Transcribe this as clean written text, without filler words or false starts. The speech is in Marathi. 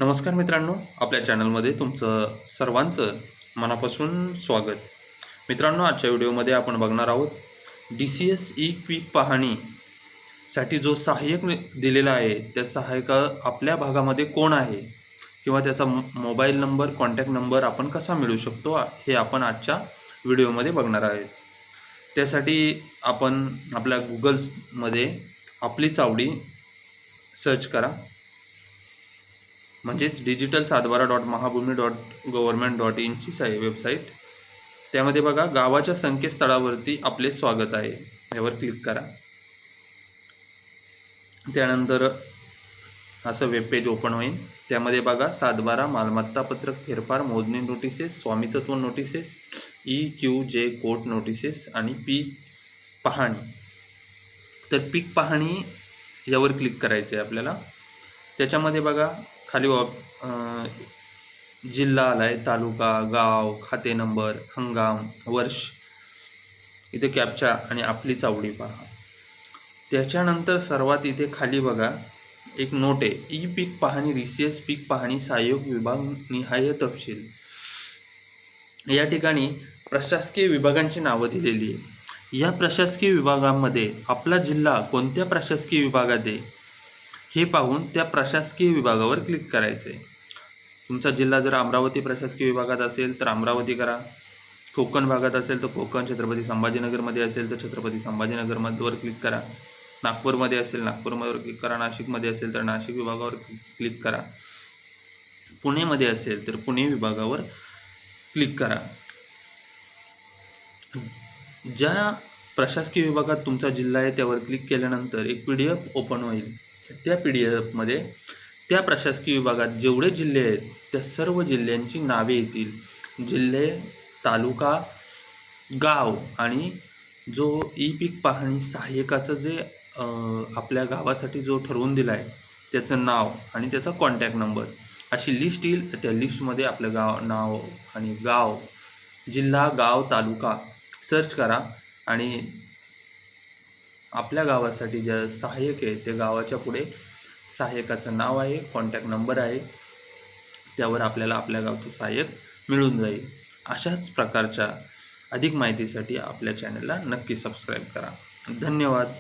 नमस्कार मित्रांनो, आपल्या चॅनलमध्ये तुमचं सर्वांचं मनापासून स्वागत. मित्रांनो, आजच्या व्हिडिओमध्ये आपण बघणार आहोत DCS ई क्विक पाहणीसाठी जो सहाय्यक दिलेला आहे, त्या सहाय्यक आपल्या भागामध्ये कोण आहे किंवा त्याचा मोबाईल नंबर, कॉन्टॅक्ट नंबर आपण कसा मिळवू शकतो, हे आपण आजच्या व्हिडिओमध्ये बघणार आहे. त्यासाठी आपण आपल्या गुगलमध्ये आपली चावडी सर्च करा, म्हणजेच digital712.mahabhumi.government.in ची वेबसाईट. त्यामध्ये बघा, गावाच्या संकेतस्थळावरती आपले स्वागत आहे, यावर क्लिक करा. त्यानंतर असं वेब पेज ओपन होईल. त्यामध्ये बघा, 712 मालमत्ता पत्रक फेरफार मोजणी नोटिसेस, स्वामित्व नोटिसेस, EQJ कोर्ट नोटिसेस आणि पीक पाहणी. तर पीक पाहणी यावर क्लिक करायचं आहे आपल्याला. त्याच्यामध्ये बघा, खाली जिल्हा आलाय, तालुका, गाव, खाते नंबर, हंगाम, वर्ष, इथे कॅप्चा आणि आपली चावडी पहा. त्याच्यानंतर सर्वात इथे खाली बघा एक नोट आहे, ई पीक पाहणी DCS पीक पाहणी सहाय्यक विभाग निहाय तपशील. या ठिकाणी प्रशासकीय विभागांची नावं दिलेली आहे. या प्रशासकीय विभागामध्ये आपला जिल्हा कोणत्या प्रशासकीय विभागात आहे हे पाहून त्या प्रशासकीय विभागावर क्लिक करायचं आहे. तुमचा जिल्हा जर अमरावती प्रशासकीय विभागात असेल तर अमरावती करा, कोकण भागात असेल तर कोकण, छत्रपती संभाजीनगरमध्ये असेल तर छत्रपती संभाजीनगरवर क्लिक करा, नागपूरमध्ये असेल नागपूरवर क्लिक करा, नाशिकमध्ये असेल तर नाशिक विभागावर क्लिक करा, पुणेमध्ये असेल तर पुणे विभागावर क्लिक करा. ज्या प्रशासकीय विभागात तुमचा जिल्हा आहे त्यावर क्लिक केल्यानंतर एक PDF ओपन होईल. त्या PDF मध्ये त्या प्रशासकीय विभागात जेवढे जिल्हे आहेत त्या सर्व जिल्ह्यांची नावे येतील. जिल्हे, तालुका, गाव आणि जो ई पीक पाहणी सहाय्यकाचं जे आपल्या गावासाठी जो ठरवून दिला आहे त्याचं नाव आणि त्याचा कॉन्टॅक्ट नंबर, अशी लिस्ट येईल. त्या लिस्टमध्ये आपलं नाव आणि गाव, जिल्हा, गाव, तालुका सर्च करा आणि आपल्या गावासाठी ज्या सहाय्यक आहे त्या गावाच्या पुढे सहाय्यकाचं नाव आहे, कॉन्टॅक्ट नंबर आहे, त्यावर आपल्याला आपल्या गावचं सहाय्यक मिळून जाईल. अशाच प्रकारच्या अधिक माहितीसाठी आपल्या चॅनलला नक्की सबस्क्राईब करा. धन्यवाद.